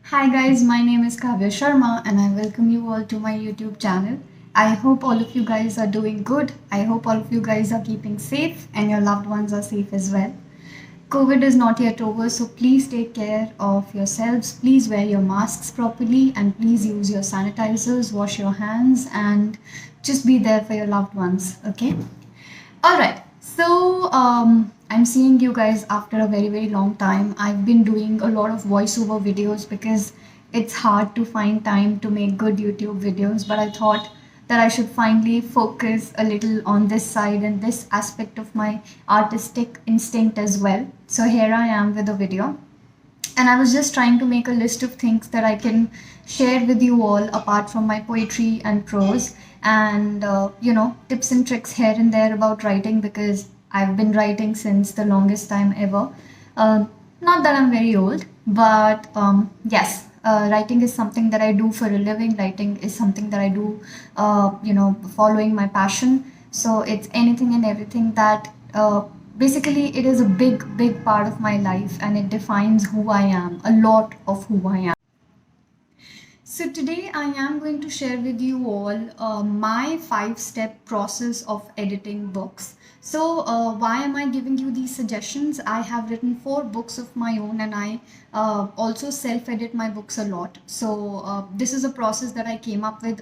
Hi guys, my name is Kavya Sharma and I welcome you all to my YouTube channel. I hope all of you guys are doing good. I hope all of you guys are keeping safe and your loved ones are safe as well. COVID is not yet over, so please take care of yourselves. Please wear your masks properly and please use your sanitizers, wash your hands, and just be there for your loved ones, okay? All right. So I'm seeing you guys after a very long time. I've been doing a lot of voiceover videos because it's hard to find time to make good YouTube videos, but I thought that I should finally focus a little on this side and this aspect of my artistic instinct as well. So here I am with a video. And I was just trying to make a list of things that I can share with you all apart from my poetry and prose and tips and tricks here and there about writing because I've been writing since the longest time ever. Not that I'm very old, but yes, writing is something that I do for a living. Writing is something that I do, following my passion. So it's anything and everything that basically it is a big part of my life and it defines who I am, a lot of who I am. So today I am going to share with you all my 5-step process of editing books. So why am I giving you these suggestions? I have written 4 books of my own and I also self-edit my books a lot. So this is a process that I came up with,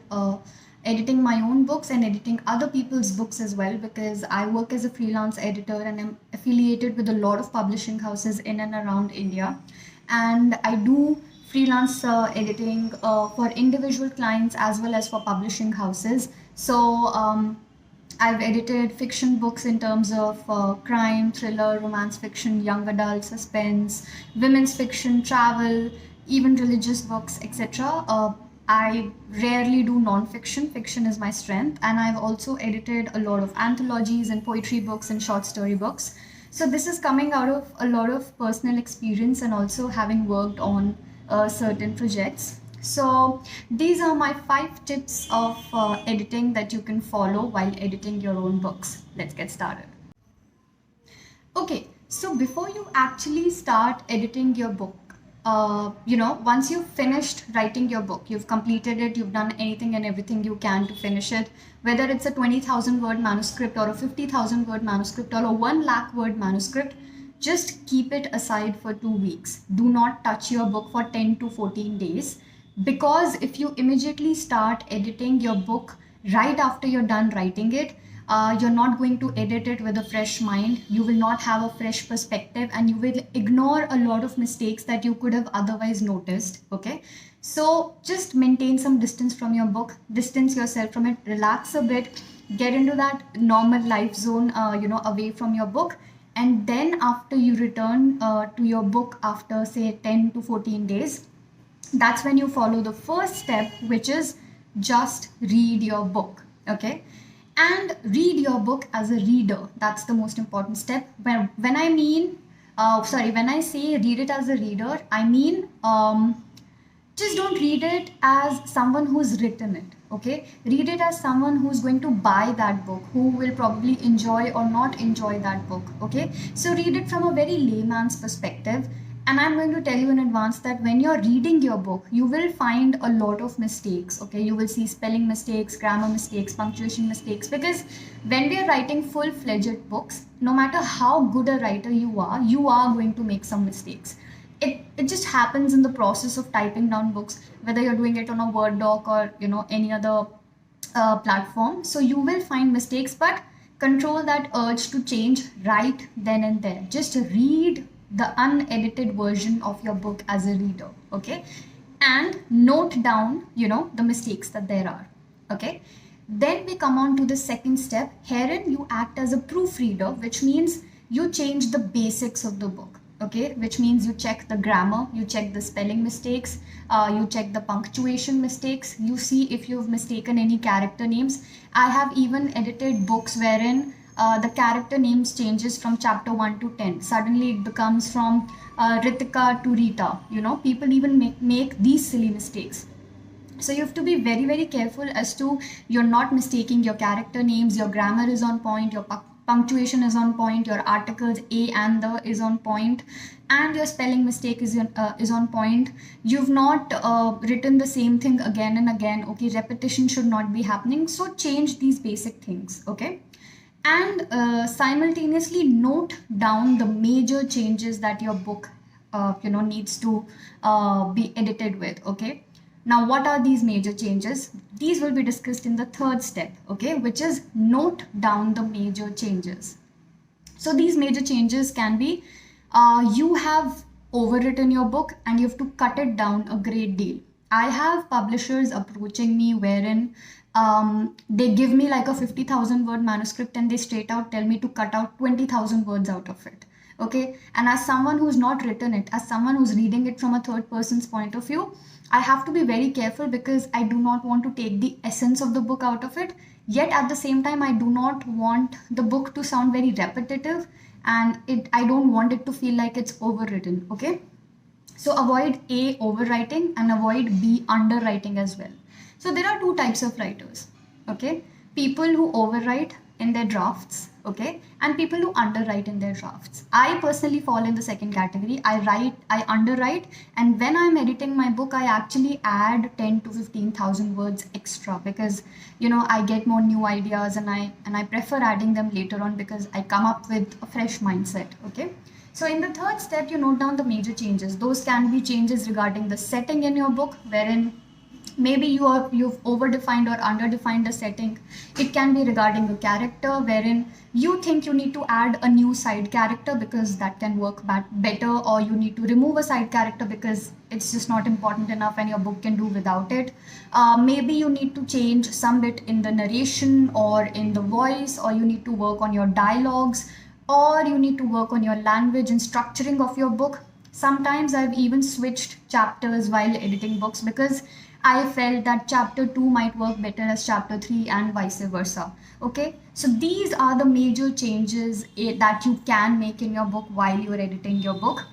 editing my own books and editing other people's books as well, because I work as a freelance editor and I'm affiliated with a lot of publishing houses in and around India. And I do freelance editing for individual clients as well as for publishing houses. So I've edited fiction books in terms of crime, thriller, romance fiction, young adult, suspense, women's fiction, travel, even religious books, etc. I rarely do non-fiction. Fiction is my strength. And I've also edited a lot of anthologies and poetry books and short story books. So this is coming out of a lot of personal experience and also having worked on certain projects. So these are my 5 tips of editing that you can follow while editing your own books. Let's get started. Okay, so before you actually start editing your book, once you've finished writing your book, you've completed it, you've done anything and everything you can to finish it, whether it's a 20,000 word manuscript or a 50,000 word manuscript or a 1 lakh word manuscript, just keep it aside for 2 weeks. Do not touch your book for 10 to 14 days. Because if you immediately start editing your book right after you're done writing it, you're not going to edit it with a fresh mind. You will not have a fresh perspective and you will ignore a lot of mistakes that you could have otherwise noticed. Okay, so just maintain some distance from your book, distance yourself from it, relax a bit, get into that normal life zone, away from your book. And then after you return to your book after say 10 to 14 days, that's when you follow the first step, which is just read your book. Okay, and read your book as a reader. That's the most important step. When I say read it as a reader, I mean just don't read it as someone who's written it. Okay, read it as someone who's going to buy that book, who will probably enjoy or not enjoy that book. Okay, so read it from a very layman's perspective. And I'm going to tell you in advance that when you're reading your book, you will find a lot of mistakes. Okay, you will see spelling mistakes, grammar mistakes, punctuation mistakes, because when we are writing full-fledged books, no matter how good a writer you are going to make some mistakes. It just happens in the process of typing down books, whether you're doing it on a Word doc or any other platform. So you will find mistakes, but control that urge to change right then and there. Just read the unedited version of your book as a reader. Okay, and note down the mistakes that there are. Okay, then we come on to the second step. Herein you act as a proofreader, which means you change the basics of the book. Okay, which means you check the grammar, you check the spelling mistakes, you check the punctuation mistakes, you see if you've mistaken any character names. I have even edited books wherein the character names changes from chapter 1 to 10. Suddenly it becomes from Ritika to Rita. People even make these silly mistakes. So you have to be very careful as to you're not mistaking your character names, your grammar is on point, your punctuation is on point, your articles a and the is on point, and your spelling mistake is on point. You've not written the same thing again and again. Okay, repetition should not be happening. So change these basic things. Okay, and simultaneously note down the major changes that your book needs to be edited with. Okay, now what are these major changes? These will be discussed in the third step, okay, which is note down the major changes. So these major changes can be you have overwritten your book and you have to cut it down a great deal. I have publishers approaching me wherein they give me like a 50,000 word manuscript and they straight out tell me to cut out 20,000 words out of it. Okay, and as someone who's not written it, as someone who's reading it from a third person's point of view, I have to be very careful because I do not want to take the essence of the book out of it. Yet at the same time, I do not want the book to sound very repetitive, and I don't want it to feel like it's overwritten. Okay, so avoid A, overwriting, and avoid B, underwriting as well. So there are two types of writers. Okay, people who overwrite in their drafts, okay, and people who underwrite in their drafts. I personally fall in the second category. I underwrite, and when I'm editing my book, I actually add 10 to 15,000 words extra because I get more new ideas, and I prefer adding them later on because I come up with a fresh mindset. Okay, so in the third step, you note down the major changes. Those can be changes regarding the setting in your book, wherein maybe you've overdefined or underdefined a setting. It can be regarding a character wherein you think you need to add a new side character because that can work better, or you need to remove a side character because it's just not important enough and your book can do without it. Maybe you need to change some bit in the narration or in the voice, or you need to work on your dialogues, or you need to work on your language and structuring of your book. Sometimes I've even switched chapters while editing books because I felt that chapter 2 might work better as chapter 3 and vice versa. Okay, so these are the major changes that you can make in your book while you're editing your book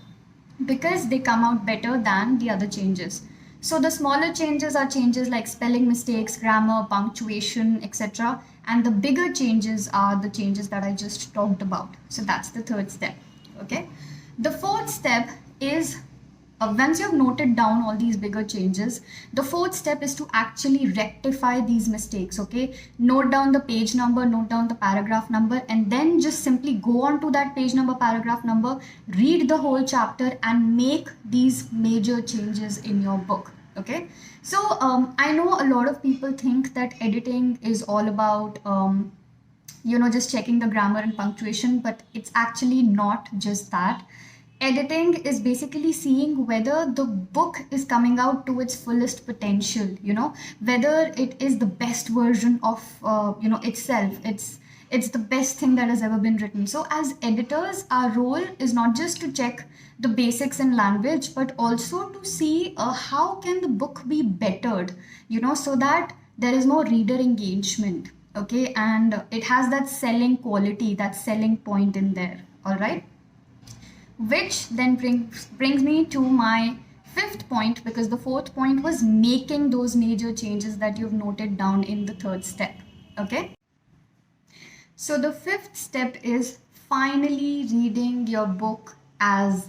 because they come out better than the other changes. So the smaller changes are changes like spelling mistakes, grammar, punctuation, etc. And the bigger changes are the changes that I just talked about. So that's the third step. Okay, the fourth step is once you've noted down all these bigger changes, the fourth step is to actually rectify these mistakes. Okay, note down the page number, note down the paragraph number, and then just simply go on to that page number, paragraph number, read the whole chapter and make these major changes in your book. Okay, so I know a lot of people think that editing is all about just checking the grammar and punctuation, but it's actually not just that. Editing is basically seeing whether the book is coming out to its fullest potential, whether it is the best version of itself. It's the best thing that has ever been written. So as editors, our role is not just to check the basics in language, but also to see how can the book be bettered, so that there is more reader engagement. Okay, and it has that selling quality, that selling point in there. All right, which then brings me to my fifth point, because the fourth point was making those major changes that you've noted down in the third step. Okay, so the fifth step is finally reading your book as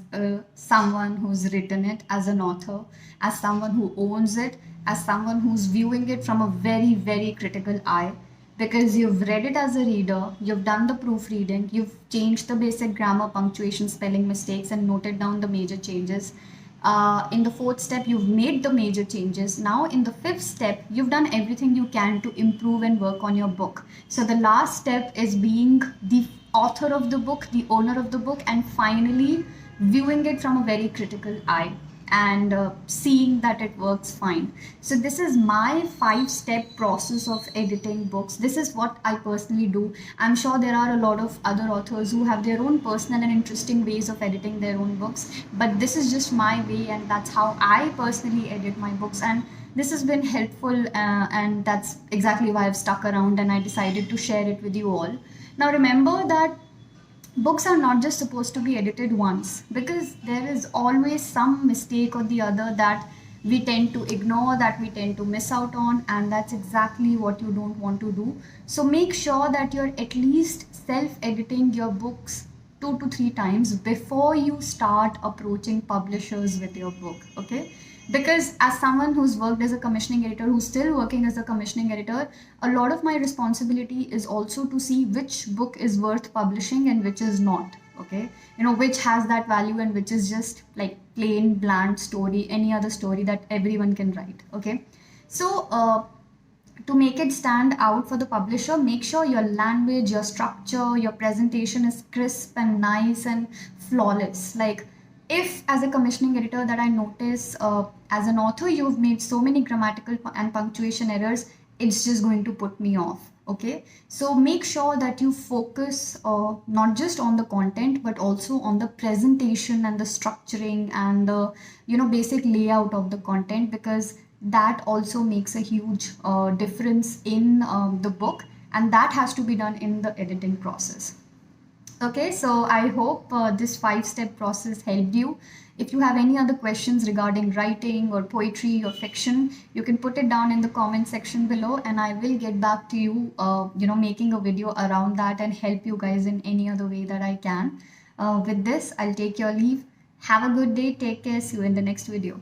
someone who's written it, as an author, as someone who owns it, as someone who's viewing it from a very, very critical eye. Because you've read it as a reader, you've done the proofreading, you've changed the basic grammar, punctuation, spelling mistakes, and noted down the major changes. In the fourth step, you've made the major changes. Now, in the fifth step, you've done everything you can to improve and work on your book. So the last step is being the author of the book, the owner of the book, and finally viewing it from a very critical eye and seeing that it works fine. So this is my 5-step process of editing books. This is what I personally do. I'm sure there are a lot of other authors who have their own personal and interesting ways of editing their own books, but this is just my way, and that's how I personally edit my books. And this has been helpful, and that's exactly why I've stuck around and I decided to share it with you all. Now remember that books are not just supposed to be edited once, because there is always some mistake or the other that we tend to ignore, that we tend to miss out on, and that's exactly what you don't want to do. So make sure that you're at least self-editing your books 2 to 3 times before you start approaching publishers with your book. Okay, because as someone who's worked as a commissioning editor, who's still working as a commissioning editor, a lot of my responsibility is also to see which book is worth publishing and which is not. Okay, which has that value and which is just like plain bland story, any other story that everyone can write. Okay, so to make it stand out for the publisher, make sure your language, your structure, your presentation is crisp and nice and flawless. Like, if as a commissioning editor that I notice, as an author you've made so many grammatical and punctuation errors, it's just going to put me off. Okay, so make sure that you focus not just on the content but also on the presentation and the structuring and the basic layout of the content, because that also makes a huge difference in the book, and that has to be done in the editing process. Okay, so I hope this 5-step process helped you. If you have any other questions regarding writing or poetry or fiction, you can put it down in the comment section below, and I will get back to you, making a video around that and help you guys in any other way that I can. With this, I'll take your leave. Have a good day. Take care. See you in the next video.